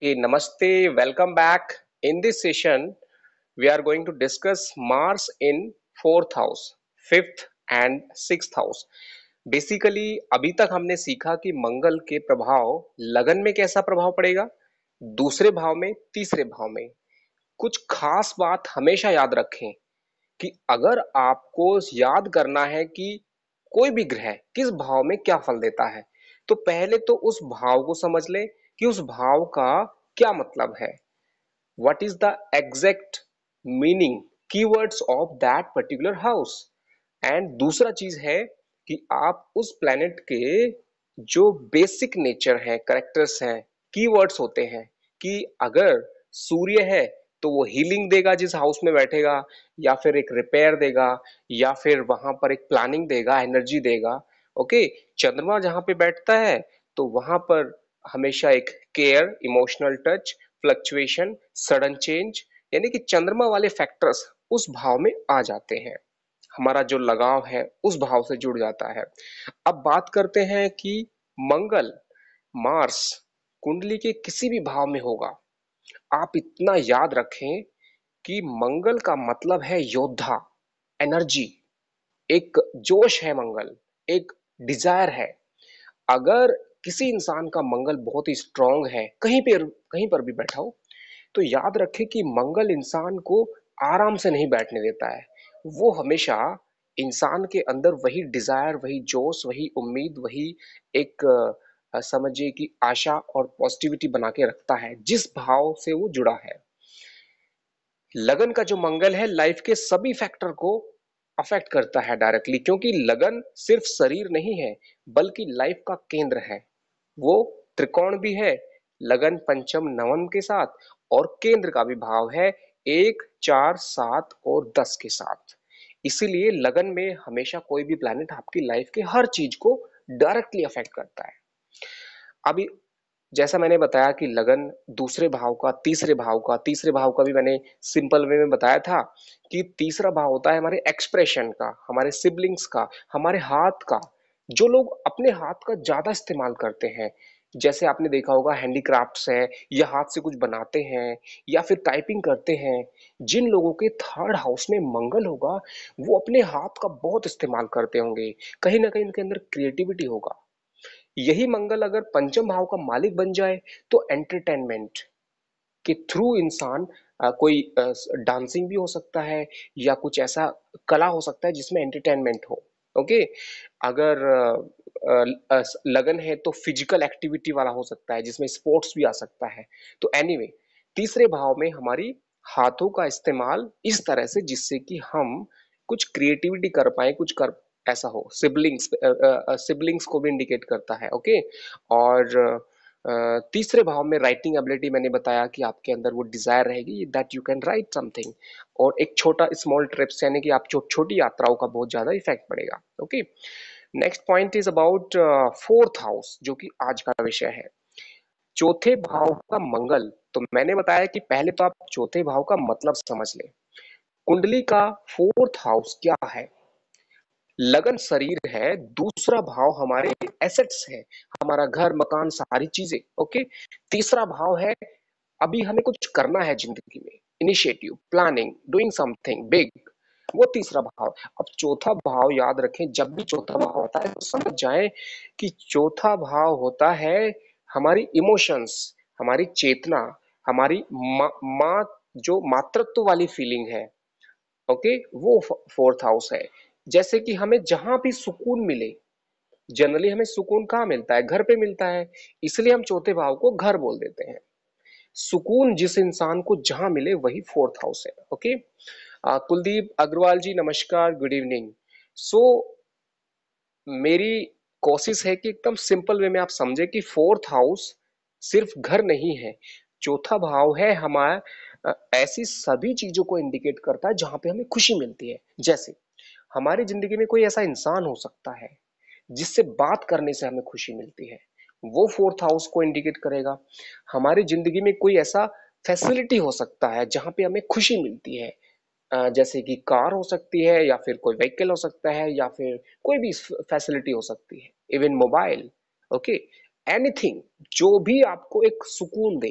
Hey, namaste, welcome back. In this session, we are going to discuss Mars in fourth house, fifth and sixth house. Basically अभी तक हमने सीखा कि मंगल के प्रभाव लगन में कैसा प्रभाव पड़ेगा, दूसरे भाव में, तीसरे भाव में। कुछ खास बात हमेशा याद रखें कि अगर आपको याद करना है कि कोई भी ग्रह किस भाव में क्या फल देता है, तो पहले तो उस भाव को समझ लें कि उस भाव का क्या मतलब है। what is the exact meaning keywords of that particular house। And दूसरा चीज है कि आप उस प्लेनेट के जो बेसिक नेचर है, करेक्टर्स हैं, कीवर्ड्स होते हैं कि अगर सूर्य है तो वो हीलिंग देगा जिस हाउस में बैठेगा, या फिर एक रिपेयर देगा, या फिर वहां पर एक प्लानिंग देगा, एनर्जी देगा। ओके। चंद्रमा जहां पे बैठता है तो वहां पर हमेशा एक care, emotional touch, fluctuation, sudden change, यानी कि चंद्रमा वाले फैक्टर्स उस भाव में आ जाते हैं। हमारा जो लगाव है उस भाव से जुड़ जाता है। अब बात करते हैं कि मंगल, मार्स कुंडली के किसी भी भाव में होगा। आप इतना याद रखें कि मंगल का मतलब है योद्धा, एनर्जी, एक जोश है मंगल, एक डिजायर है। अगर किसी इंसान का मंगल बहुत ही स्ट्रांग है, कहीं पर भी बैठा हो, तो याद रखें कि मंगल इंसान को आराम से नहीं बैठने देता है। वो हमेशा इंसान के अंदर वही डिजायर, वही जोश, वही उम्मीद, वही एक समझिए कि आशा और पॉजिटिविटी बना के रखता है जिस भाव से वो जुड़ा है। लगन का जो मंगल है लाइफ के सभी फैक्टर को अफेक्ट करता है डायरेक्टली, क्योंकि लगन सिर्फ शरीर नहीं है बल्कि लाइफ का केंद्र है। वो त्रिकोण भी है, लगन पंचम नवम के साथ, और केंद्र का भी भाव है 1, 4, 7 और 10 के साथ। इसीलिए लगन में हमेशा कोई भी प्लैनेट आपकी लाइफ के हर चीज को डायरेक्टली अफेक्ट करता है। अभी जैसा मैंने बताया कि लगन दूसरे भाव का, तीसरे भाव का भी मैंने सिंपल वे में बताया था कि तीसरा भाव होता है हमारे एक्सप्रेशन का, हमारे सिबलिंग्स का, हमारे हाथ का। जो लोग अपने हाथ का ज्यादा इस्तेमाल करते हैं, जैसे आपने देखा होगा हैंडीक्राफ्ट्स है, या हाथ से कुछ बनाते हैं, या फिर टाइपिंग करते हैं, जिन लोगों के थर्ड हाउस में मंगल होगा वो अपने हाथ का बहुत इस्तेमाल करते होंगे। कहीं ना कहीं उनके अंदर क्रिएटिविटी होगा। यही मंगल अगर पंचम भाव का मालिक बन जाए तो एंटरटेनमेंट के थ्रू इंसान कोई डांसिंग भी हो सकता है, या कुछ ऐसा कला हो सकता है जिसमें एंटरटेनमेंट हो। ओके। अगर लगन है तो फिजिकल एक्टिविटी वाला हो सकता है जिसमें स्पोर्ट्स भी आ सकता है। तो एनीवे, तीसरे भाव में हमारी हाथों का इस्तेमाल इस तरह से जिससे कि हम कुछ क्रिएटिविटी कर पाए, कुछ कर ऐसा हो। सिबलिंग्स को भी इंडिकेट करता है। ओके। और तीसरे भाव में राइटिंग एबिलिटी, मैंने बताया कि आपके अंदर वो डिजायर रहेगी that you can write something. और एक छोटा स्मॉल ट्रिप्स, यानी कि आप छोटी यात्राओं का बहुत ज्यादा इफेक्ट पड़ेगा। Okay. Next point is about fourth house, जो कि आज का विषय है। चौथे भाव का मंगल। तो मैंने बताया कि पहले तो आप चौथे भाव का मतलब समझ लें। कुंडली का फोर्थ हाउस क्या है? लगन शरीर है, दूसरा भाव हमारे एसेट्स है, हमारा घर मकान सारी चीजें। ओके। तीसरा भाव है अभी हमें कुछ करना है जिंदगी में, initiative, planning, doing something big, वो तीसरा भाव। अब चौथा भाव याद रखें, जब भी चौथा भाव होता है तो समझ जाएं कि चौथा भाव होता है हमारी इमोशंस, हमारी चेतना, हमारी माँ, जो मातृत्व वाली फीलिंग है। ओके। वो फोर्थ हाउस है। जैसे कि हमें जहां भी सुकून मिले, जनरली हमें सुकून कहाँ मिलता है? घर पे मिलता है। इसलिए हम चौथे भाव को घर बोल देते हैं। सुकून जिस इंसान को जहां मिले वही फोर्थ हाउस है। ओके। कुलदीप अग्रवाल जी, नमस्कार, गुड इवनिंग। सो मेरी कोशिश है कि एकदम सिंपल वे में आप समझे कि फोर्थ हाउस सिर्फ घर नहीं है। चौथा भाव है हमारा ऐसी सभी चीजों को इंडिकेट करता है जहां पे हमें खुशी मिलती है। जैसे हमारी जिंदगी में कोई ऐसा इंसान हो सकता है जिससे बात करने से हमें खुशी मिलती है, वो फोर्थ हाउस को इंडिकेट करेगा। हमारी जिंदगी में कोई ऐसा फैसिलिटी हो सकता है जहां पे हमें खुशी मिलती है, जैसे कि कार हो सकती है, या फिर कोई व्हीकल हो सकता है, या फिर कोई भी फैसिलिटी हो सकती है, इवन मोबाइल। ओके। एनीथिंग जो भी आपको एक सुकून दे,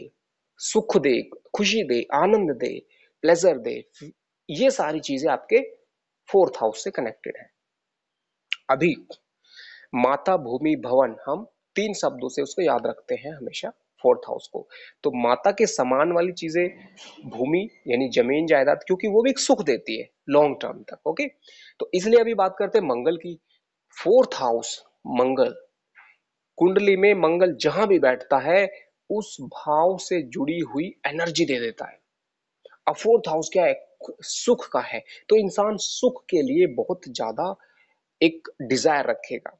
सुख दे, खुशी दे, आनंद दे, प्लेजर दे, ये सारी चीजें आपके फोर्थ हाउस से कनेक्टेड है। अभी माता भूमि भवन, हम तीन शब्दों से उसको याद रखते हैं हमेशा फोर्थ हाउस को। तो माता के समान वाली चीजें, भूमि यानी जमीन जायदाद, क्योंकि वो भी एक सुख देती है लॉन्ग टर्म तक। ओके, तो इसलिए अभी बात करते हैं मंगल की। फोर्थ हाउस, मंगल, कुंडली में मंगल जहां भी बैठता है उस भाव से जुड़ी हुई एनर्जी दे देता है। अब फोर्थ हाउस क्या है? सुख का है, तो इंसान सुख के लिए बहुत ज्यादा एक डिजायर रखेगा।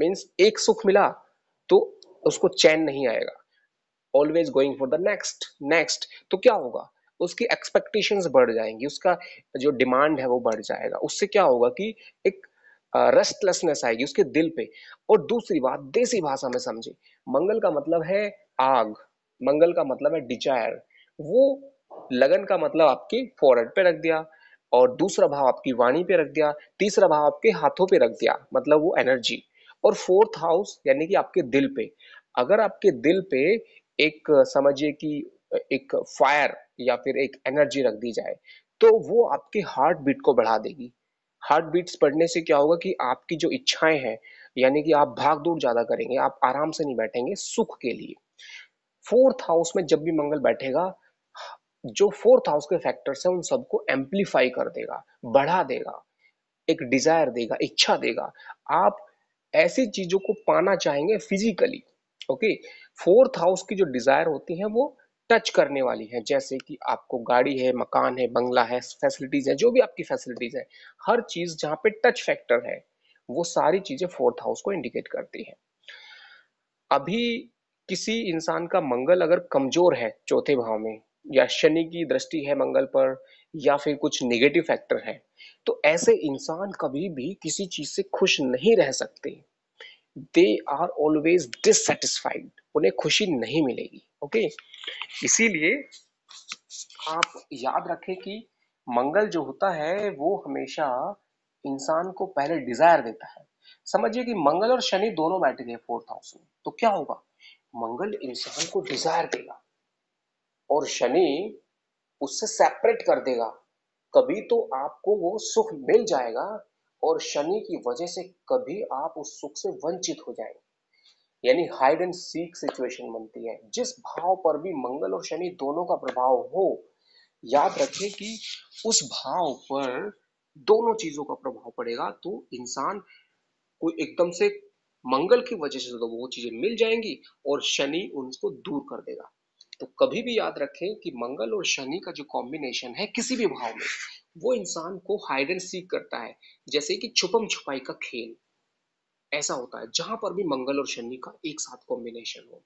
मीन्स एक सुख मिला तो उसको चैन नहीं आएगा, always going for the next next. तो क्या होगा? उसकी एक्सपेक्टेशंस बढ़ जाएंगी, उसका जो डिमांड है वो बढ़ जाएगा। उससे क्या होगा कि एक रेस्टलेसनेस आएगी उसके दिल पे। और दूसरी बात, देसी भाषा में समझे, मंगल का मतलब है आग, मंगल का मतलब है डिजायर। वो लगन का मतलब आपकी फोrehead पे रख दिया, और दूसरा भाव आपकी वाणी पे रख दिया, तीसरा भाव आपके हाथों पे रख दिया, मतलब वो एनर्जी। और फोर्थ हाउस यानी कि आपके दिल पे। अगर आपके दिल पे एक समझिए कि एक फायर या फिर एक एनर्जी रख दी जाए, तो वो आपके हार्ट बीट को बढ़ा देगी। हार्ट बीट्स बढ़ने से क्या होगा कि आपकी जो इच्छाएं हैं, यानी कि आप भाग दौड़ ज्यादा करेंगे, आप आराम से नहीं बैठेंगे सुख के लिए। फोर्थ हाउस में जब भी मंगल बैठेगा, जो फोर्थ हाउस के फैक्टर्स हैं उन सबको एम्पलीफाई कर देगा, बढ़ा देगा, एक डिजायर देगा, इच्छा देगा। आप ऐसी चीजों को पाना चाहेंगे फिजिकली। ओके, फोर्थ हाउस की जो डिजायर होती है वो टच करने वाली है, जैसे कि आपको गाड़ी है, मकान है, बंगला है, फैसिलिटीज है, जो भी आपकी फैसिलिटीज है, हर चीज जहां पे टच फैक्टर है वो सारी चीजें फोर्थ हाउस को इंडिकेट करती है। अभी किसी इंसान का मंगल अगर कमजोर है चौथे भाव में, या शनि की दृष्टि है मंगल पर, या फिर कुछ नेगेटिव फैक्टर है, तो ऐसे इंसान कभी भी किसी चीज से खुश नहीं रह सकते। दे आर ऑलवेज डिससेटिस्फाइड, उन्हें खुशी नहीं मिलेगी। ओके, इसीलिए आप याद रखें कि मंगल जो होता है वो हमेशा इंसान को पहले डिजायर देता है। समझिए कि मंगल और शनि दोनों बैठे हैं फोर्थ हाउस में, तो क्या होगा? मंगल इंसान को डिजायर देगा और शनि उससे सेपरेट कर देगा। कभी तो आपको वो सुख मिल जाएगा और शनि की वजह से कभी आप उस सुख से वंचित हो जाएंगे, यानी हाइड एंड सीक सिचुएशन बनती है। जिस भाव पर भी मंगल और शनि दोनों का प्रभाव हो, याद रखें कि उस भाव पर दोनों चीजों का प्रभाव पड़ेगा, तो इंसान को एकदम से मंगल की वजह से तो वो चीजें मिल जाएंगी और शनि उनको दूर कर देगा। तो कभी भी याद रखें कि मंगल और शनि का जो कॉम्बिनेशन है किसी भी भाव में, वो इंसान को हाइड एंड सीक करता है, जैसे कि छुपम छुपाई का खेल ऐसा होता है जहां पर भी मंगल और शनि का एक साथ कॉम्बिनेशन हो।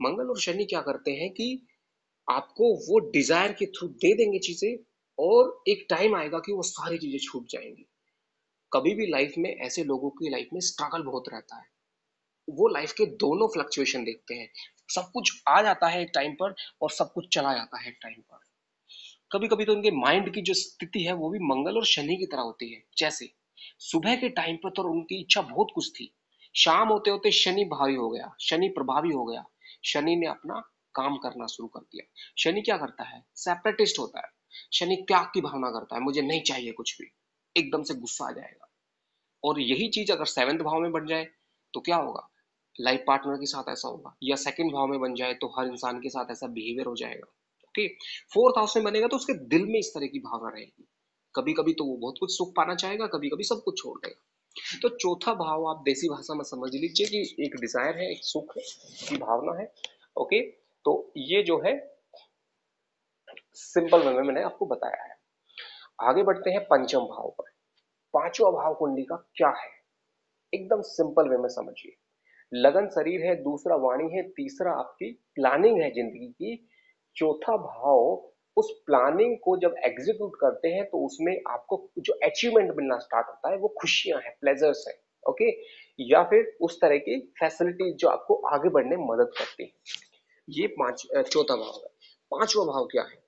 मंगल और शनि क्या करते हैं कि आपको वो डिजायर के थ्रू दे देंगे चीजें, और एक टाइम आएगा कि वो सारी चीजें छूट जाएंगी। कभी भी लाइफ में ऐसे लोगों की लाइफ में स्ट्रगल बहुत रहता है, वो लाइफ के दोनों फ्लक्चुएशन देखते हैं। सब कुछ आ जाता है एक टाइम पर और सब कुछ चला जाता है एक टाइम पर। कभी कभी तो उनके माइंड की जो स्थिति है वो भी मंगल और शनि की तरह होती है। जैसे सुबह के टाइम पर तो उनकी इच्छा बहुत कुछ थी, शाम होते होते शनि भावी हो गया, शनि प्रभावी हो गया, शनि ने अपना काम करना शुरू कर दिया। शनि क्या करता है? सेपरेटिस्ट होता है। शनि त्याग की भावना करता है, मुझे नहीं चाहिए कुछ भी, एकदम से गुस्सा आ जाएगा। और यही चीज अगर सेवेंथ भाव में बन जाए तो क्या होगा? लाइफ पार्टनर के साथ ऐसा होगा, या सेकंड भाव में बन जाए तो हर इंसान के साथ ऐसा बिहेवियर हो जाएगा। ओके, फोर्थ हाउस में बनेगा तो उसके दिल में इस तरह की भावना रहेगी। कभी कभी तो वो बहुत कुछ सुख पाना चाहेगा, कभी कभी सब कुछ छोड़ देगा। तो चौथा भाव आप देसी भाषा में समझ लीजिए कि एक डिजायर है, एक सुख की भावना है। ओके, तो ये जो है सिंपल वे में मैंने आपको बताया है। आगे बढ़ते हैं पंचम भाव पर। पांचवा भाव कुंडली का क्या है, एकदम सिंपल वे में समझिए। लगन शरीर है, दूसरा वाणी है, तीसरा आपकी प्लानिंग है जिंदगी की, चौथा भाव उस प्लानिंग को जब एग्जीक्यूट करते हैं तो उसमें आपको जो अचीवमेंट मिलना स्टार्ट होता है वो खुशियां हैं, प्लेजर्स है। ओके, या फिर उस तरह की फैसिलिटीज जो आपको आगे बढ़ने में मदद करती है। ये चौथा भाव है। पांचवा भाव क्या है?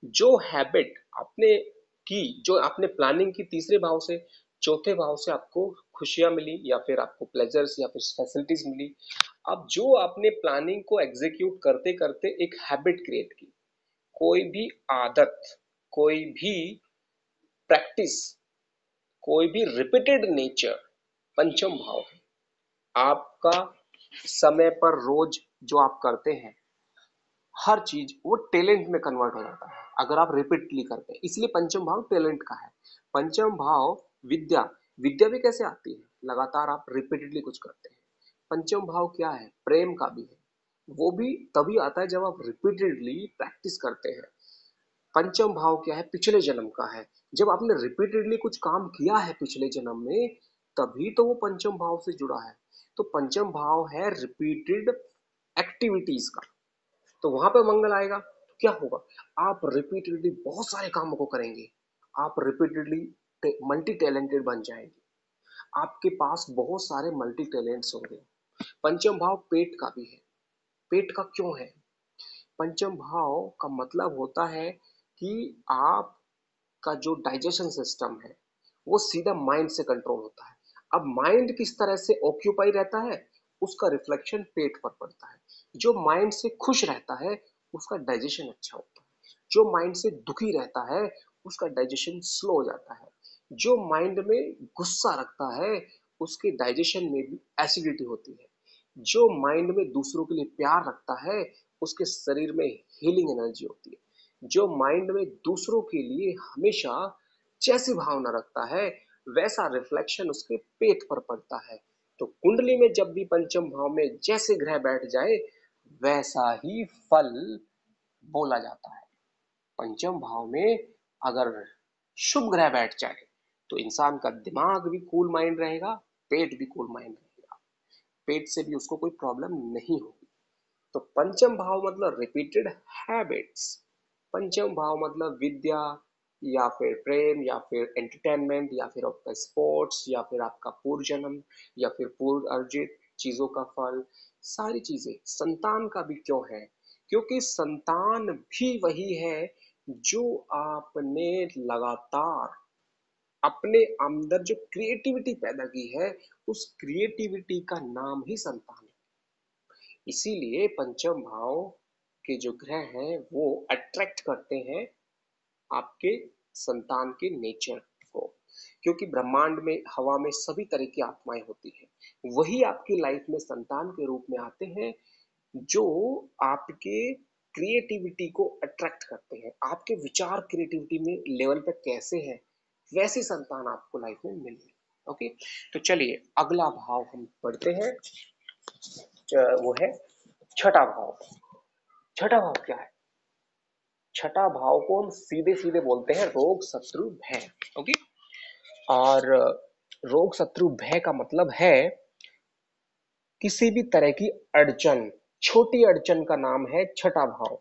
जो हैबिट आपने की, जो आपने प्लानिंग की तीसरे भाव से, चौथे भाव से आपको खुशियां मिली, या फिर आपको प्लेजर्स या फिर फैसिलिटीज मिली, अब जो आपने प्लानिंग को एग्जीक्यूट करते करते एक हैबिट क्रिएट की, कोई भी आदत, कोई भी प्रैक्टिस, कोई भी रिपीटेड नेचर पंचम भाव है। आपका समय पर रोज जो आप करते हैं हर चीज वो टैलेंट में कन्वर्ट हो जाता है अगर आप रिपीटली करते हैं, इसलिए पंचम भाव टैलेंट का है। पंचम भाव विद्या, विद्या भी कैसे आती है, लगातार आप रिपीटेडली कुछ करते हैं। पंचम भाव क्या है, प्रेम का भी है, वो भी तभी आता है जब आप रिपीटेडली प्रैक्टिस करते हैं। पंचम भाव क्या है, पिछले जन्म का है, जब आपने रिपीटेडली कुछ काम किया है पिछले जन्म में तभी तो वो पंचम भाव से जुड़ा है। तो पंचम भाव है रिपीटेड एक्टिविटीज का, तो वहां पे मंगल आएगा तो क्या होगा, आप रिपीटेडली बहुत सारे कामों को करेंगे, आप रिपीटेडली मल्टी टैलेंटेड बन जाएंगे, आपके पास बहुत सारे मल्टी टैलेंट्स होंगे। पंचम भाव पेट का भी है, पेट का क्यों है, पंचम भाव का मतलब होता है कि आपका जो डाइजेशन सिस्टम है वो सीधा माइंड से कंट्रोल होता है। अब माइंड किस तरह से ऑक्यूपाई रहता है उसका रिफ्लेक्शन पेट पर पड़ता है। जो माइंड से खुश रहता है उसका डाइजेशन अच्छा होता है, जो माइंड से दुखी रहता है उसका डाइजेशन स्लो हो जाता है, जो माइंड में गुस्सा रखता है उसके डाइजेशन में भी एसिडिटी होती है, जो माइंड में दूसरों के लिए प्यार रखता है उसके शरीर में हीलिंग एनर्जी होती है, जो माइंड में दूसरों के लिए हमेशा जैसी भावना रखता है वैसा रिफ्लेक्शन उसके पेट पर पड़ता है। तो कुंडली में जब भी पंचम भाव में जैसे ग्रह बैठ जाए वैसा ही फल बोला जाता है। पंचम भाव में अगर शुभ ग्रह बैठ जाए तो इंसान का दिमाग भी कूल माइंड रहेगा, पेट भी कूल माइंड रहेगा, पेट से भी उसको कोई प्रॉब्लम नहीं होगी। तो पंचम भाव मतलब रिपीटेड हैबिट्स, पंचम भाव मतलब विद्या या फिर प्रेम या फिर एंटरटेनमेंट या फिर आपका स्पोर्ट्स या फिर आपका पूर्व जन्म या फिर पूर्व अर्जित चीजों का फल, सारी चीजें। संतान का भी क्यों है, क्योंकि संतान भी वही है जो आपने लगातार अपने अंदर जो क्रिएटिविटी पैदा की है उस क्रिएटिविटी का नाम ही संतान है। इसीलिए पंचम भाव के जो ग्रह हैं वो अट्रैक्ट करते हैं आपके संतान के नेचर को, क्योंकि ब्रह्मांड में हवा में सभी तरह की आत्माएं होती हैं, वही आपकी लाइफ में संतान के रूप में आते हैं जो आपके क्रिएटिविटी को अट्रैक्ट करते हैं। आपके विचार क्रिएटिविटी में लेवल पे कैसे हैं वैसी संतान आपको लाइफ में मिलेगी। ओके, तो चलिए अगला भाव हम पढ़ते हैं, वो है छठा भाव। छठा भाव क्या है, छठा भाव को हम सीधे सीधे बोलते हैं रोग शत्रु भय। ओके, और रोग शत्रु भय का मतलब है किसी भी तरह की अड़चन, छोटी अड़चन का नाम है छठा भाव,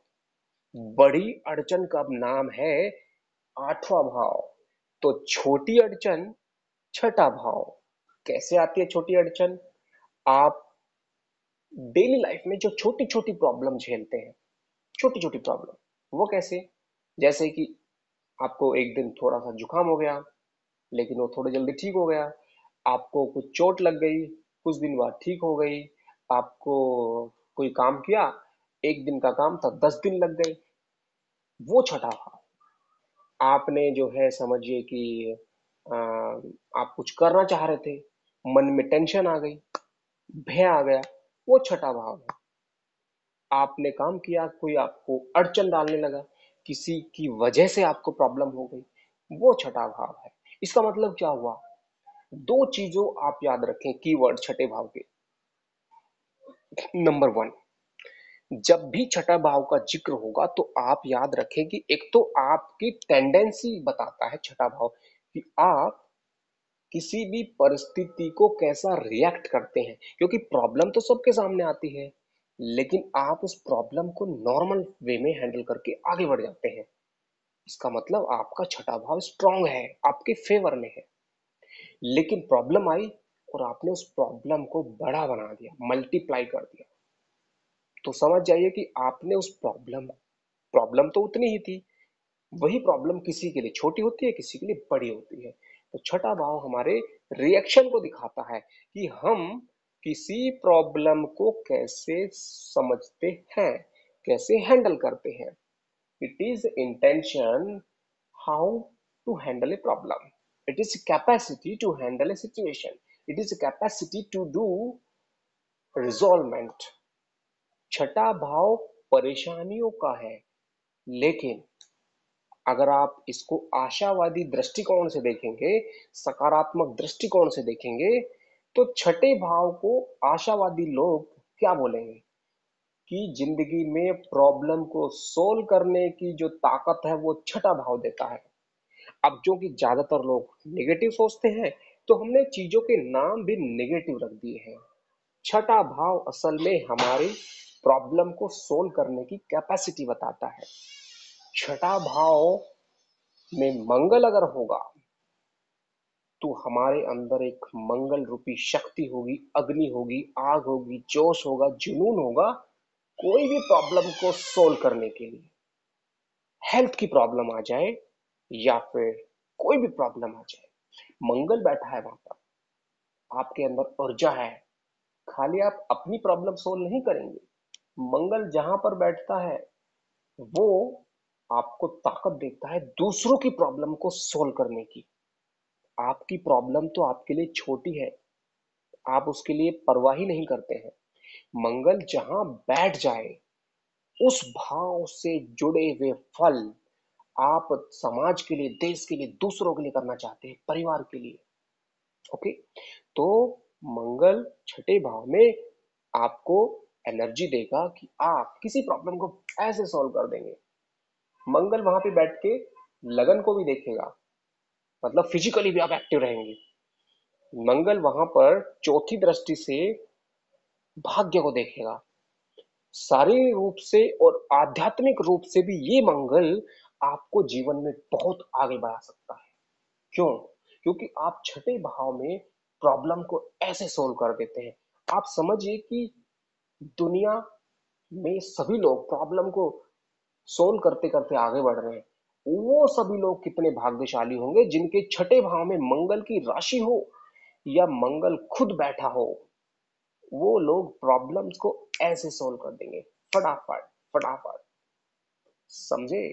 बड़ी अड़चन का नाम है आठवां भाव। तो छोटी अड़चन छठा भाव, कैसे आती है छोटी अड़चन, आप डेली लाइफ में जो छोटी छोटी प्रॉब्लम झेलते हैं, छोटी छोटी प्रॉब्लम वो कैसे, जैसे कि आपको एक दिन थोड़ा सा जुकाम हो गया लेकिन वो थोड़ी जल्दी ठीक हो गया, आपको कुछ चोट लग गई कुछ दिन बाद ठीक हो गई, आपको कोई काम किया एक दिन का काम था 10 दिन लग गए, वो छठा भाव। आपने जो है समझिए कि आ, आप कुछ करना चाह रहे थे, मन में टेंशन आ गई, भय आ गया, वो छठा भाव है। आपने काम किया कोई आपको अड़चन डालने लगा, किसी की वजह से आपको प्रॉब्लम हो गई, वो छठा भाव है। इसका मतलब क्या हुआ, दो चीजों आप याद रखें कीवर्ड छठे भाव के। नंबर वन, जब भी छठा भाव का जिक्र होगा तो आप याद रखें कि एक तो आपकी टेंडेंसी बताता है छठा भाव कि आप किसी भी परिस्थिति को कैसा रिएक्ट करते हैं, क्योंकि प्रॉब्लम तो सबके सामने आती है लेकिन आप उस प्रॉब्लम को नॉर्मल वे में हैंडल करके आगे बढ़ जाते हैं। इसका मतलब आपका छठा भाव स्ट्रांग है, आपके फेवर में है। लेकिन प्रॉब्लम आई और आपने उस प्रॉब्लम को बड़ा बना दिया, मल्टीप्लाई कर दिया, तो समझ जाइए कि आपने उस प्रॉब्लम, प्रॉब्लम तो उतनी ही थी, वही प्रॉब्लम किसी के लिए छोटी होती है किसी के लिए बड़ी होती है। तो छठा भाव हमारे रिएक्शन को दिखाता है कि हम किसी प्रॉब्लम को कैसे समझते हैं, कैसे हैंडल करते हैं। It is intention how to handle a problem. It is capacity to handle a situation. It is capacity to do resolvement. छठा भाव परेशानियों का है, लेकिन अगर आप इसको आशावादी दृष्टिकोण से देखेंगे, सकारात्मक दृष्टिकोण से देखेंगे, तो छठे भाव को आशावादी लोग क्या बोलेंगे कि जिंदगी में प्रॉब्लम को सोल्व करने की जो ताकत है वो छठा भाव देता है। अब जो कि ज्यादातर लोग नेगेटिव सोचते हैं, तो हमने चीजों के नाम भी नेगेटिव रख दिए हैं। छठा भाव असल में हमारी प्रॉब्लम को सोल्व करने की कैपेसिटी बताता है। छठा भाव में मंगल अगर होगा तो हमारे अंदर एक मंगल रूपी शक्ति होगी, अग्नि होगी, आग होगी, जोश होगा, जुनून होगा कोई भी प्रॉब्लम को सोल्व करने के लिए। हेल्थ की प्रॉब्लम आ जाए या फिर कोई भी प्रॉब्लम आ जाए, मंगल बैठा है वहां पर, आपके अंदर ऊर्जा है। खाली आप अपनी प्रॉब्लम सोल्व नहीं करेंगे, मंगल जहां पर बैठता है वो आपको ताकत देता है दूसरों की प्रॉब्लम को सोल्व करने की। आपकी प्रॉब्लम तो आपके लिए छोटी है, आप उसके लिए परवाह ही नहीं करते हैं। मंगल जहां बैठ जाए, उस भाव से जुड़े हुए फल आप समाज के लिए, देश के लिए, दूसरों के लिए करना चाहते हैं, परिवार के लिए। ओके, तो मंगल छठे भाव में आपको एनर्जी देगा कि आप किसी प्रॉब्लम को ऐसे सॉल्व कर देंगे। मंगल वहां पे बैठ के लगन को भी देखेगा, मतलब फिजिकली भी आप एक्टिव रहेंगे। मंगल वहां पर चौथी दृष्टि से भाग्य को देखेगा। शारीरिक रूप से और आध्यात्मिक रूप से भी ये मंगल आपको जीवन में बहुत आगे बढ़ा सकता है। क्यों? क्योंकि आप छठे भाव में प्रॉब्लम को ऐसे सोल्व कर देते हैं। आप समझिए कि दुनिया में सभी लोग प्रॉब्लम को सोल्व करते करते आगे बढ़ रहे हैं। वो सभी लोग कितने भाग्यशाली होंगे जिनके छठे भाव में मंगल की राशि हो या मंगल खुद बैठा हो। वो लोग प्रॉब्लम्स को ऐसे सोल्व कर देंगे, फटाफट फटाफट। समझे?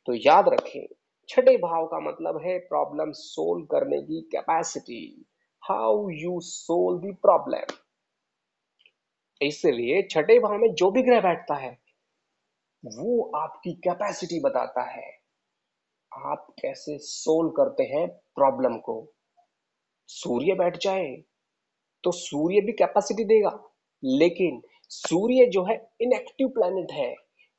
तो याद रखें, छठे भाव का मतलब है प्रॉब्लम सोल्व करने की capacity, how you solve the problem. इसलिए छठे भाव में जो भी ग्रह बैठता है वो आपकी कैपेसिटी बताता है, आप कैसे सोल्व करते हैं प्रॉब्लम को। सूर्य बैठ जाए तो सूर्य भी कैपेसिटी देगा, लेकिन सूर्य जो है इनएक्टिव प्लैनेट है,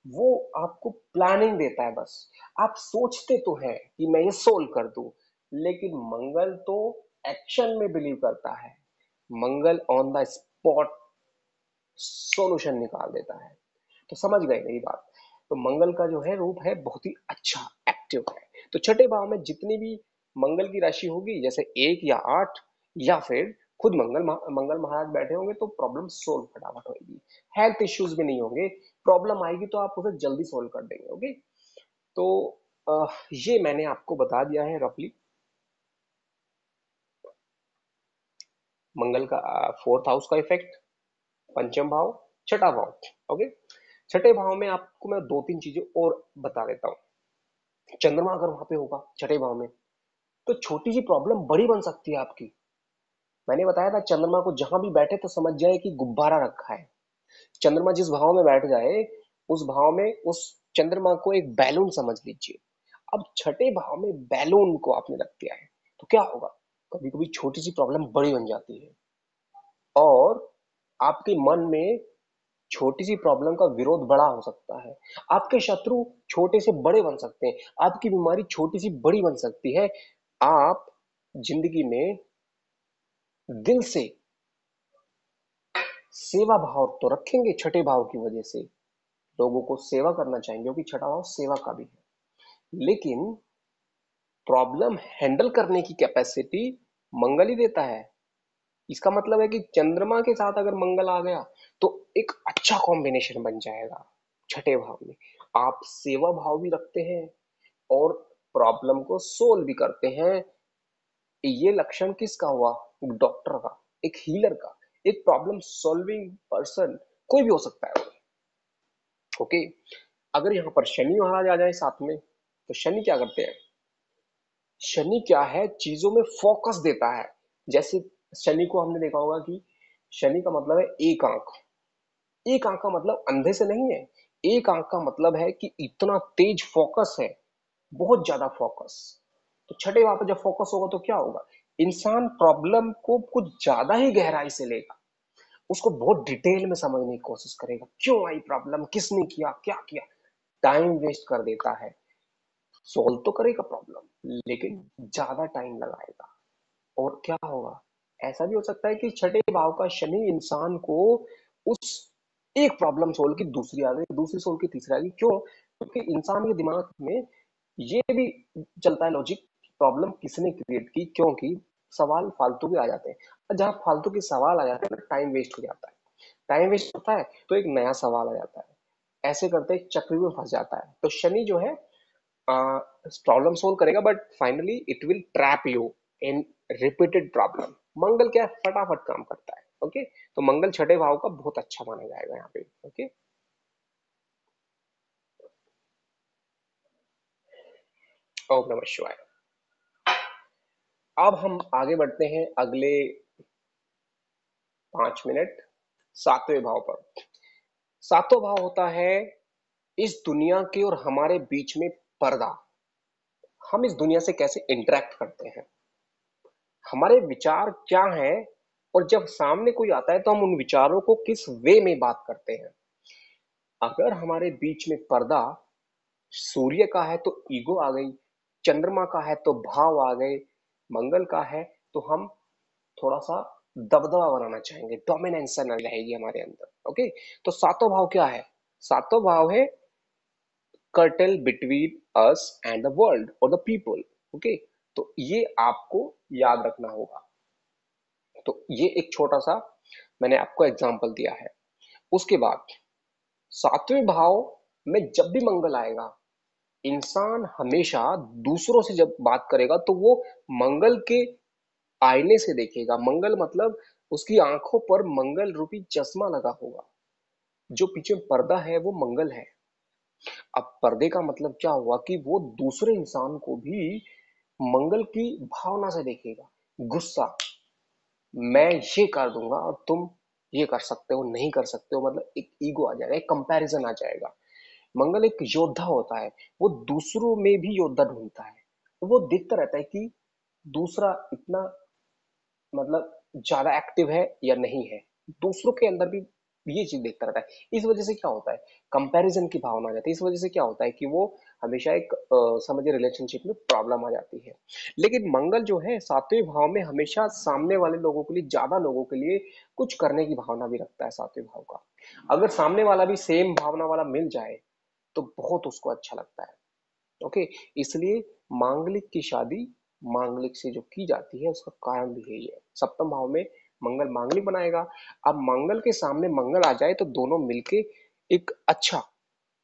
वो आपको प्लानिंग देता है बस। आप सोचते तो हैं कि मैं ये सोल्व कर दूं, लेकिन मंगल तो एक्शन में बिलीव करता है। मंगल ऑन द स्पॉट सॉल्यूशन निकाल देता है। तो समझ गए मेरी बात? तो मंगल का जो है रूप है बहुत ही अच्छा, एक्टिव है। तो छठे भाव में जितनी भी मंगल की राशि होगी, जैसे 1 या 8, या फिर खुद मंगल महाराज बैठे होंगे, तो प्रॉब्लम सोल्व फटाफट होगी। हेल्थ इश्यूज भी नहीं होंगे, प्रॉब्लम आएगी तो आप उसे जल्दी सोल्व कर देंगे। ओके, तो ये मैंने आपको बता दिया है रफली मंगल का फोर्थ हाउस का इफेक्ट, पंचम भाव, छठा भाव। ओके, छठे भाव में आपको मैं दो तीन चीजें और बता देता हूँ। चंद्रमा अगर वहां पे होगा छठे भाव में, तो छोटी सी प्रॉब्लम बड़ी बन सकती है आपकी। मैंने बताया था चंद्रमा को जहां भी बैठे तो समझ जाए कि गुब्बारा रखा है। चंद्रमा जिस भाव में बैठ जाए, उस भाव में उस चंद्रमा को एक बैलून समझ लीजिए। अब छठे भाव में बैलून को आपने रख दिया है, तो क्या होगा, कभी कभी छोटी सी प्रॉब्लम बड़ी बन जाती है, और आपके मन में छोटी सी प्रॉब्लम का विरोध बड़ा हो सकता है। आपके शत्रु छोटे से बड़े बन सकते हैं, आपकी बीमारी छोटी सी बड़ी बन सकती है। आप जिंदगी में दिल से सेवा भाव तो रखेंगे, छठे भाव की वजह से लोगों को सेवा करना चाहेंगे, क्योंकि छठा भाव सेवा का भी है। लेकिन प्रॉब्लम हैंडल करने की कैपेसिटी मंगल ही देता है। इसका मतलब है कि चंद्रमा के साथ अगर मंगल आ गया तो एक अच्छा कॉम्बिनेशन बन जाएगा। छठे भाव में आप सेवा भाव भी रखते हैं और प्रॉब्लम को सोल्व भी करते हैं। ये लक्षण किसका हुआ? एक डॉक्टर का, एक हीलर का, एक प्रॉब्लम सॉल्विंग पर्सन कोई भी हो सकता है। ओके, अगर यहाँ पर शनि महाराज आ जाए साथ में, तो शनि क्या करते हैं? शनि क्या है, चीजों में फोकस देता है। जैसे शनि को हमने देखा होगा कि शनि का मतलब है एक आंख। एक आंख का मतलब अंधे से नहीं है, एक आंख का मतलब है कि इतना तेज फोकस है, बहुत ज्यादा फोकस। तो छठे भाव पर जब फोकस होगा तो क्या होगा? इंसान प्रॉब्लम को कुछ ज्यादा ही गहराई से लेगा, उसको बहुत डिटेल में समझने की कोशिश करेगा, क्यों आई प्रॉब्लम, किसने किया, क्या किया। टाइम वेस्ट कर देता है, सोल्व तो करेगा प्रॉब्लम लेकिन ज्यादा टाइम लगाएगा। और क्या होगा? ऐसा भी हो सकता है कि छठे भाव का शनि इंसान को उस एक प्रॉब्लम सोल्व की दूसरी आ गई, दूसरी सोल्व की तीसरी आ गई। क्यों? क्योंकि इंसान के दिमाग में ये भी चलता है लॉजिक, प्रॉब्लम किसने क्रिएट की, क्योंकि सवाल फालतू के आ जाते हैं। और जहां फालतू के सवाल आ जाते हैं ना, टाइम वेस्ट हो जाता है। टाइम वेस्ट होता है तो एक नया सवाल आ जाता है, ऐसे करते एक चक्र में फंस जाता है। तो शनि जो है प्रॉब्लम सोल्व करेगा, but finally it will trap you in repeated problem. Mangal क्या है, फटाफट काम करता है। ओके, तो मंगल छठे भाव का बहुत अच्छा माना जाएगा यहाँ पे। ओके, ओम नमः शिवाय। अब हम आगे बढ़ते हैं अगले 5 मिनट सातवें भाव पर। सातवां भाव होता है इस दुनिया के और हमारे बीच में पर्दा। हम इस दुनिया से कैसे इंटरेक्ट करते हैं, हमारे विचार क्या हैं, और जब सामने कोई आता है तो हम उन विचारों को किस वे में बात करते हैं। अगर हमारे बीच में पर्दा, सूर्य का है तो ईगो आ गई, चंद्रमा का है तो भाव आ गए, मंगल का है तो हम थोड़ा सा दबदबा बनाना चाहेंगे, डोमिनेंस रहेगी हमारे अंदर। ओके, तो सातों भाव क्या है? सातों भाव है cartel between us and the world और द पीपल। ओके, तो ये आपको याद रखना होगा। तो ये एक छोटा सा मैंने आपको एग्जांपल दिया है। उसके बाद सातवें भाव में जब भी मंगल आएगा, इंसान हमेशा दूसरों से जब बात करेगा तो वो मंगल के आईने से देखेगा। मंगल मतलब उसकी आंखों पर मंगल रूपी चश्मा लगा होगा, जो पीछे पर्दा है वो मंगल है। अब पर्दे का मतलब क्या हुआ कि वो दूसरे इंसान को भी मंगल की भावना से देखेगा। गुस्सा, मैं ये कर दूंगा और तुम ये कर सकते हो नहीं कर सकते हो, मतलब एक ईगो आ जाएगा, एक कंपैरिजन आ जाएगा। मंगल एक योद्धा होता है, वो दूसरों में भी योद्धा ढूंढता है। वो देखता रहता है कि दूसरा इतना मतलब ज्यादा एक्टिव है या नहीं है, दूसरों के अंदर भी ये चीज देखता रहता है। इस वजह से क्या होता है, कंपैरिजन की भावना आ जाती है। इस वजह से क्या होता है कि वो हमेशा एक समझिए रिलेशनशिप में प्रॉब्लम आ जाती है। लेकिन मंगल जो है सातवें भाव में हमेशा सामने वाले लोगों के लिए, ज्यादा लोगों के लिए कुछ करने की भावना भी रखता है सातवें भाव का। अगर सामने वाला भी सेम भावना वाला मिल जाए तो बहुत उसको अच्छा लगता है। ओके, इसलिए मांगलिक की शादी मांगलिक से जो की जाती है उसका कारण भी यही है। सप्तम भाव में मंगल मांगलिक बनाएगा। अब मंगल के सामने मंगल आ जाए तो दोनों मिलके एक अच्छा,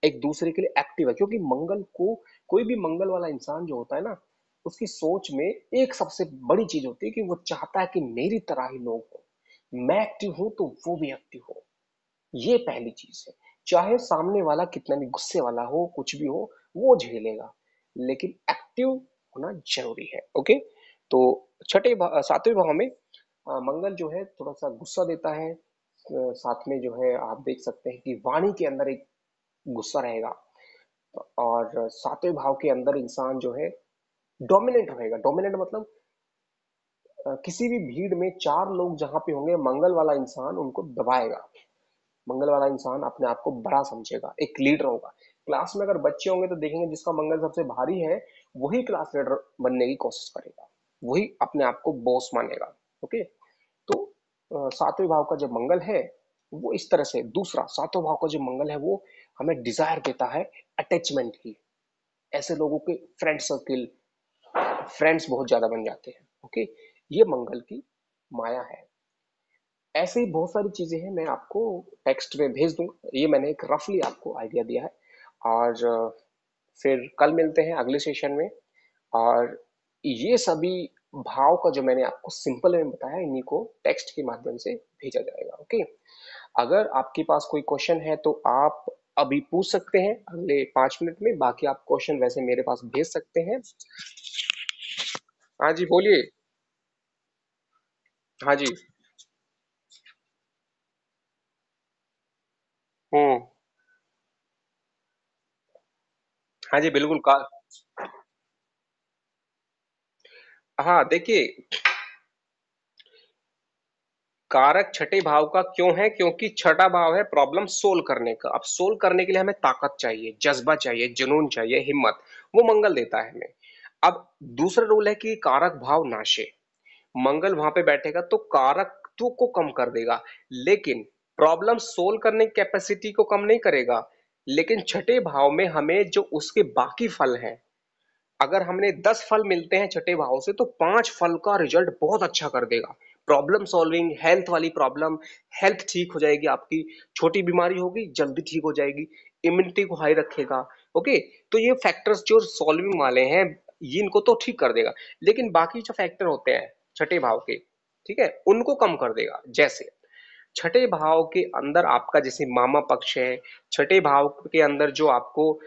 एक दूसरे के लिए एक्टिव है। क्योंकि मंगल को, कोई भी मंगल वाला इंसान जो होता है ना, उसकी सोच में एक सबसे बड़ी चीज होती है कि वो चाहता है कि मेरी तरह ही लोग हो, मैं एक्टिव हूं तो वो भी एक्टिव हो। ये पहली चीज है। चाहे सामने वाला कितना भी गुस्से वाला हो, कुछ भी हो, वो झेलेगा, लेकिन एक्टिव होना जरूरी है। ओके, तो सातवें भाव में मंगल जो है थोड़ा सा गुस्सा देता है। साथ में जो है आप देख सकते हैं कि वाणी के अंदर एक गुस्सा रहेगा। और सातवें भाव के अंदर इंसान जो है डोमिनेंट रहेगा। डोमिनेंट मतलब किसी भी भीड़ में चार लोग जहां पे होंगे, मंगल वाला इंसान उनको दबाएगा। मंगल वाला इंसान अपने आप को बड़ा समझेगा, एक लीडर होगा। क्लास में अगर बच्चे होंगे तो देखेंगे जिसका मंगल सबसे भारी है वही क्लास लीडर बनने की कोशिश करेगा, वही अपने आप को बॉस मानेगा। ओके, तो सातवें भाव का जो मंगल है वो इस तरह से, दूसरा सातवें भाव का जो मंगल है वो हमें डिजायर देता है अटैचमेंट की। ऐसे लोगों के फ्रेंड सर्किल, फ्रेंड्स बहुत ज्यादा बन जाते हैं। ओके, ये मंगल की माया है। ऐसे ही बहुत सारी चीजें हैं, मैं आपको टेक्स्ट में भेज दूंगा। ये मैंने एक रफली आपको आइडिया दिया है। और फिर कल मिलते हैं अगले सेशन में। और ये सभी भाव का जो मैंने आपको सिंपल में बताया, इन्हीं को टेक्स्ट के माध्यम से भेजा जाएगा। ओके, अगर आपके पास कोई क्वेश्चन है तो आप अभी पूछ सकते हैं अगले 5 मिनट में, बाकी आप क्वेश्चन वैसे मेरे पास भेज सकते हैं। हाँ जी बोलिए। हाँ जी। हम्म। हाँ जी बिल्कुल का। हाँ देखिए, कारक छठे भाव का क्यों है, क्योंकि छठा भाव है प्रॉब्लम सोल्व करने का। अब सोल्व करने के लिए हमें ताकत चाहिए, जज्बा चाहिए, जुनून चाहिए, हिम्मत, वो मंगल देता है हमें। अब दूसरा रूल है कि कारक भाव नाशे। मंगल वहां पे बैठेगा तो कारकत्व को कम कर देगा, लेकिन प्रॉब्लम सोल्व करने की कैपेसिटी को कम नहीं करेगा। लेकिन छठे भाव में हमें जो उसके बाकी फल हैं, अगर हमने 10 फल मिलते हैं छठे भाव से तो 5 फल का रिजल्ट बहुत अच्छा कर देगा। प्रॉब्लम सॉल्विंग, हेल्थ वाली प्रॉब्लम, हेल्थ ठीक हो जाएगी आपकी। छोटी बीमारी होगी जल्दी ठीक हो जाएगी। इम्यूनिटी को हाई रखेगा। ओके, तो ये फैक्टर्स जो सॉल्विंग वाले हैं, ये इनको तो ठीक कर देगा। लेकिन बाकी जो फैक्टर होते हैं छठे भाव के, ठीक है, उनको कम कर देगा। जैसे छठे भाव के अंदर आपका जैसे मामा पक्ष है, छठे भाव के अंदर जो आपको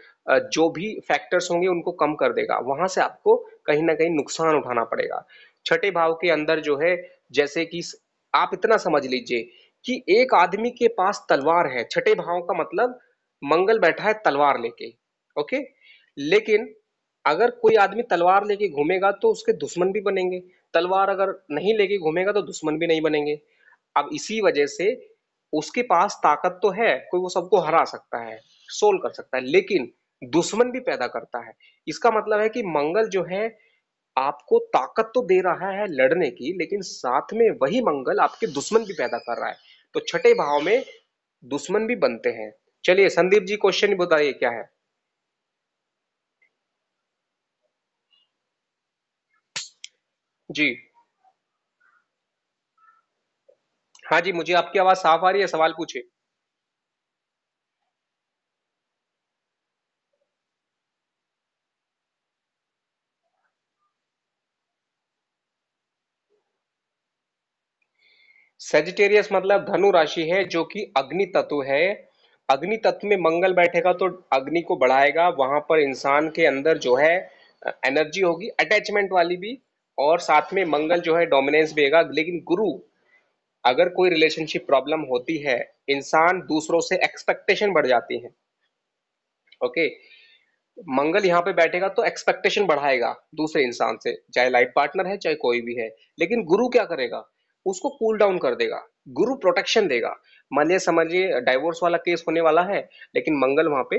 जो भी फैक्टर्स होंगे उनको कम कर देगा। वहां से आपको कहीं ना कहीं नुकसान उठाना पड़ेगा। छठे भाव के अंदर जो है, जैसे कि आप इतना समझ लीजिए कि एक आदमी के पास तलवार है, छठे भाव का मतलब मंगल बैठा है तलवार लेके। ओके, लेकिन अगर कोई आदमी तलवार लेके घूमेगा तो उसके दुश्मन भी बनेंगे, तलवार अगर नहीं लेके घूमेगा तो दुश्मन भी नहीं बनेंगे। अब इसी वजह से उसके पास ताकत तो है, कोई वो सबको हरा सकता है, सोल्व कर सकता है, लेकिन दुश्मन भी पैदा करता है। इसका मतलब है कि मंगल जो है आपको ताकत तो दे रहा है लड़ने की, लेकिन साथ में वही मंगल आपके दुश्मन भी पैदा कर रहा है। तो छठे भाव में दुश्मन भी बनते हैं। चलिए संदीप जी क्वेश्चन बताइए क्या है। जी। हाँ जी, मुझे आपकी आवाज साफ आ रही है, सवाल पूछे। सेजिटेरियस मतलब धनु राशि है जो कि अग्नि तत्व है। अग्नि तत्व में मंगल बैठेगा तो अग्नि को बढ़ाएगा, वहां पर इंसान के अंदर जो है एनर्जी होगी अटैचमेंट वाली भी, और साथ में मंगल जो है डोमिनेंस भी देगा। लेकिन गुरु, अगर कोई रिलेशनशिप प्रॉब्लम होती है, इंसान दूसरों से एक्सपेक्टेशन बढ़ जाती है। ओके, मंगल यहाँ पे बैठेगा तो एक्सपेक्टेशन बढ़ाएगा दूसरे इंसान से, चाहे लाइफ पार्टनर है चाहे कोई भी है। लेकिन गुरु क्या करेगा, उसको कूल डाउन कर देगा। गुरु प्रोटेक्शन देगा। मानिए समझिए डाइवोर्स वाला केस होने वाला है, लेकिन मंगल वहां पे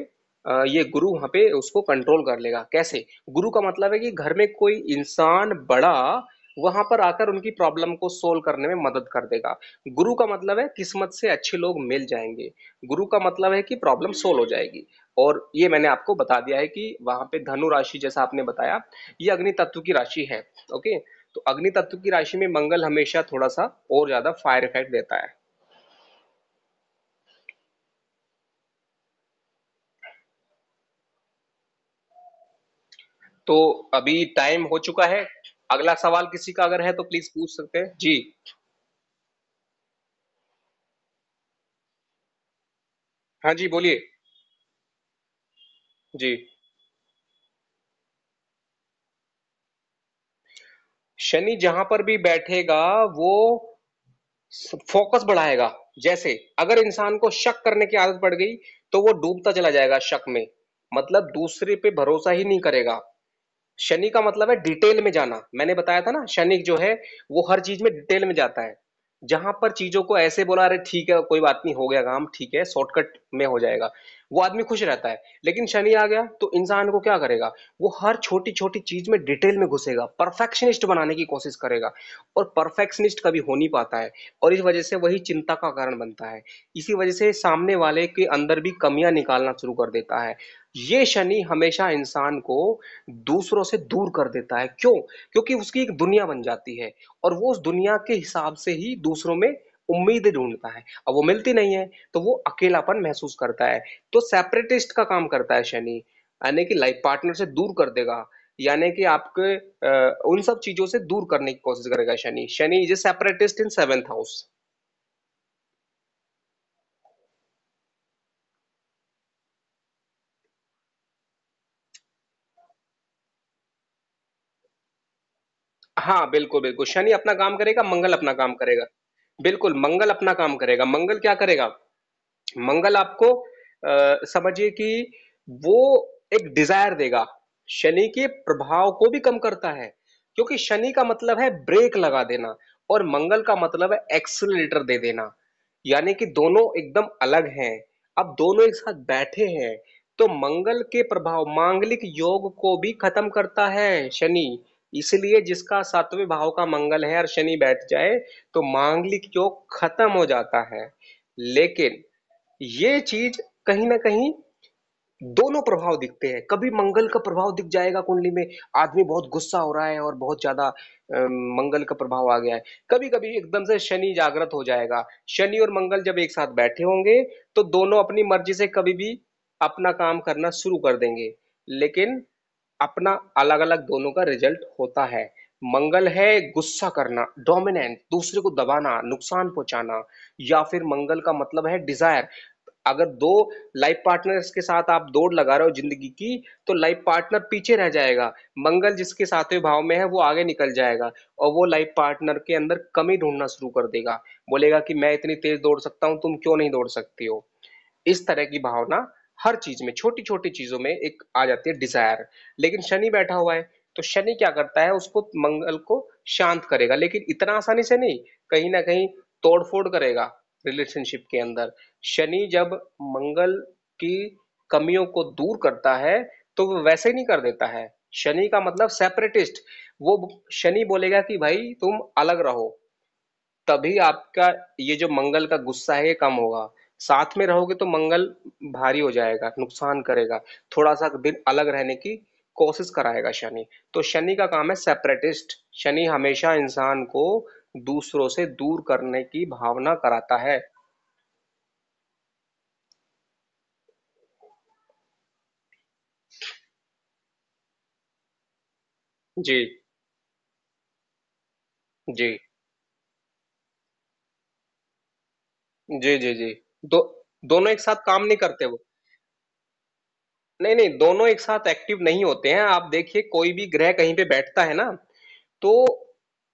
ये गुरु वहां पे उसको कंट्रोल कर लेगा। कैसे? गुरु का मतलब है कि घर में कोई इंसान बड़ा वहां पर आकर उनकी प्रॉब्लम को सोल्व करने में मदद कर देगा। गुरु का मतलब है किस्मत से अच्छे लोग मिल जाएंगे। गुरु का मतलब है कि प्रॉब्लम सोल्व हो जाएगी। और ये मैंने आपको बता दिया है कि वहां पे धनु राशि जैसा आपने बताया, ये अग्नि तत्व की राशि है। ओके, तो अग्नि तत्व की राशि में मंगल हमेशा थोड़ा सा और ज्यादा फायर इफेक्ट देता है। तो अभी टाइम हो चुका है। अगला सवाल किसी का अगर है तो प्लीज पूछ सकते हैं जी। हाँ जी बोलिए। जी। शनि जहां पर भी बैठेगा वो फोकस बढ़ाएगा। जैसे अगर इंसान को शक करने की आदत पड़ गई तो वो डूबता चला जाएगा शक में, मतलब दूसरे पे भरोसा ही नहीं करेगा। शनि का मतलब है डिटेल में जाना। मैंने बताया था ना, शनि जो है वो हर चीज में डिटेल में जाता है। जहां पर चीजों को ऐसे बोला, अरे ठीक है कोई बात नहीं हो गया काम, ठीक है शॉर्टकट में हो जाएगा, वो आदमी खुश रहता है। लेकिन शनि आ गया तो इंसान को क्या करेगा, वो हर छोटी छोटी चीज में डिटेल में घुसेगा, परफेक्शनिस्ट बनाने की कोशिश करेगा। और परफेक्शनिस्ट कभी हो नहीं पाता है, और इस वजह से वही चिंता का कारण बनता है। इसी वजह से सामने वाले के अंदर भी कमियां निकालना शुरू कर देता है। ये शनि हमेशा इंसान को दूसरों से दूर कर देता है। क्यों? क्योंकि उसकी एक दुनिया बन जाती है, और वो उस दुनिया के हिसाब से ही दूसरों में उम्मीदें ढूंढता है। अब वो मिलती नहीं है तो वो अकेलापन महसूस करता है। तो सेपरेटिस्ट का काम करता है शनि, यानी कि लाइफ पार्टनर से दूर कर देगा। यानी कि आपके उन सब चीजों से दूर करने की कोशिश करेगा Shani. Shani is a separatist in seventh house. हाँ बिल्कुल बिल्कुल, शनि अपना काम करेगा, मंगल अपना काम करेगा। बिल्कुल, मंगल अपना काम करेगा। मंगल क्या करेगा? मंगल आपको समझिए कि वो एक डिजायर देगा। शनि के प्रभाव को भी कम करता है, क्योंकि शनि का मतलब है ब्रेक लगा देना और मंगल का मतलब है एक्सीलरेटर दे देना। यानी कि दोनों एकदम अलग हैं। अब दोनों एक साथ बैठे हैं, तो मंगल के प्रभाव मांगलिक योग को भी खत्म करता है शनि। इसलिए जिसका सातवें भाव का मंगल है और शनि बैठ जाए, तो मांगलिक योग खत्म हो जाता है। लेकिन ये चीज कहीं ना कहीं दोनों प्रभाव दिखते हैं। कभी मंगल का प्रभाव दिख जाएगा कुंडली में, आदमी बहुत गुस्सा हो रहा है और बहुत ज्यादा मंगल का प्रभाव आ गया है। कभी कभी एकदम से शनि जागृत हो जाएगा। शनि और मंगल जब एक साथ बैठे होंगे, तो दोनों अपनी मर्जी से कभी भी अपना काम करना शुरू कर देंगे, लेकिन अपना अलग अलग दोनों का रिजल्ट होता है। मंगल है गुस्सा करना, डोमिनेंट, दूसरे को दबाना, नुकसान पहुंचाना। या फिर मंगल का मतलब है डिजायर। अगर दो लाइफ पार्टनर्स के साथ आप दौड़ लगा रहे हो जिंदगी की, तो लाइफ पार्टनर पीछे रह जाएगा। मंगल जिसके सातवें भाव में है वो आगे निकल जाएगा, और वो लाइफ पार्टनर के अंदर कमी ढूंढना शुरू कर देगा। बोलेगा कि मैं इतनी तेज दौड़ सकता हूं, तुम क्यों नहीं दौड़ सकती हो। इस तरह की भावना हर चीज में, छोटी छोटी चीजों में एक आ जाती है डिजायर। लेकिन शनि बैठा हुआ है, तो शनि क्या करता है, उसको मंगल को शांत करेगा, लेकिन इतना आसानी से नहीं, कहीं ना कहीं तोड़फोड़ करेगा रिलेशनशिप के अंदर। शनि जब मंगल की कमियों को दूर करता है, तो वो वैसे ही नहीं कर देता है। शनि का मतलब सेपरेटिस्ट। वो शनि बोलेगा कि भाई तुम अलग रहो, तभी आपका ये जो मंगल का गुस्सा है ये कम होगा। साथ में रहोगे तो मंगल भारी हो जाएगा, नुकसान करेगा। थोड़ा सा दिन अलग रहने की कोशिश कराएगा शनि। तो शनि का काम है सेपरेटिस्ट। शनि हमेशा इंसान को दूसरों से दूर करने की भावना कराता है। जी जी जी जी जी। दो दोनों एक साथ काम नहीं करते वो। नहीं नहीं, दोनों एक साथ एक्टिव नहीं होते हैं। आप देखिए, कोई भी ग्रह कहीं पे बैठता है ना, तो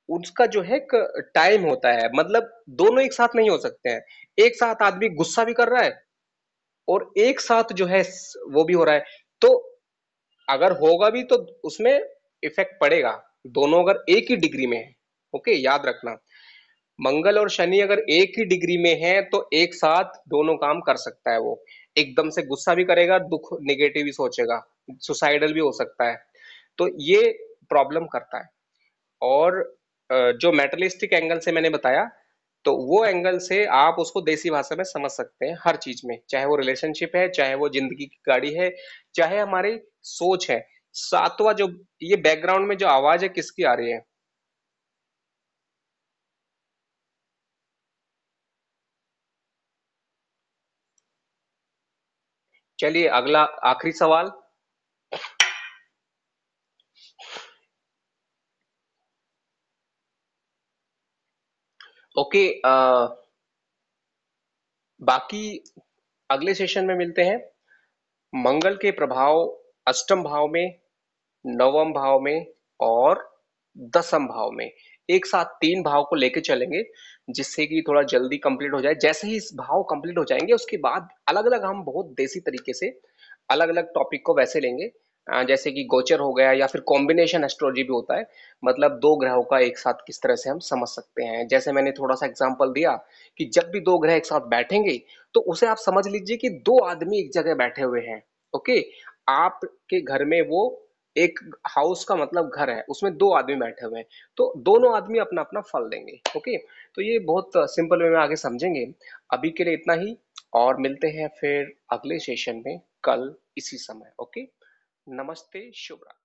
उसका जो है एक टाइम होता है। मतलब दोनों एक साथ नहीं हो सकते हैं। एक साथ आदमी गुस्सा भी कर रहा है और एक साथ जो है वो भी हो रहा है। तो अगर होगा भी तो उसमें इफेक्ट पड़ेगा। दोनों अगर एक ही डिग्री में है, ओके, याद रखना। मंगल और शनि अगर एक ही डिग्री में है, तो एक साथ दोनों काम कर सकता है वो। एकदम से गुस्सा भी करेगा, दुख निगेटिव भी सोचेगा, सुसाइडल भी हो सकता है। तो ये प्रॉब्लम करता है। और जो मेटलिस्टिक एंगल से मैंने बताया, तो वो एंगल से आप उसको देसी भाषा में समझ सकते हैं हर चीज में, चाहे वो रिलेशनशिप है, चाहे वो जिंदगी की गाड़ी है, चाहे हमारी सोच है। सातवां जो, ये बैकग्राउंड में जो आवाज है किसकी आ रही है? चलिए अगला, आखिरी सवाल। ओके, बाकी अगले सेशन में मिलते हैं। मंगल के प्रभाव अष्टम भाव में, नवम भाव में और दसम भाव में, एक साथ तीन भाव को लेके चलेंगे, जिससे कि थोड़ा जल्दी कंप्लीट हो जाए। जैसे ही इस भाव कंप्लीट हो जाएंगे, उसके बाद अलग अलग हम बहुत देसी तरीके से अलग अलग टॉपिक को वैसे लेंगे। जैसे कि गोचर हो गया, या फिर कॉम्बिनेशन एस्ट्रोलॉजी भी होता है। मतलब दो ग्रहों का एक साथ किस तरह से हम समझ सकते हैं। जैसे मैंने थोड़ा सा एग्जांपल दिया कि जब भी दो ग्रह एक साथ बैठेंगे, तो उसे आप समझ लीजिए कि दो आदमी एक जगह बैठे हुए हैं। ओके, आपके घर में वो एक हाउस का मतलब घर है, उसमें दो आदमी बैठे हुए हैं, तो दोनों आदमी अपना अपना फल देंगे। ओके, तो ये बहुत सिंपल वे में आगे समझेंगे। अभी के लिए इतना ही, और मिलते हैं फिर अगले सेशन में कल इसी समय। ओके, नमस्ते, शुभ रात्रि।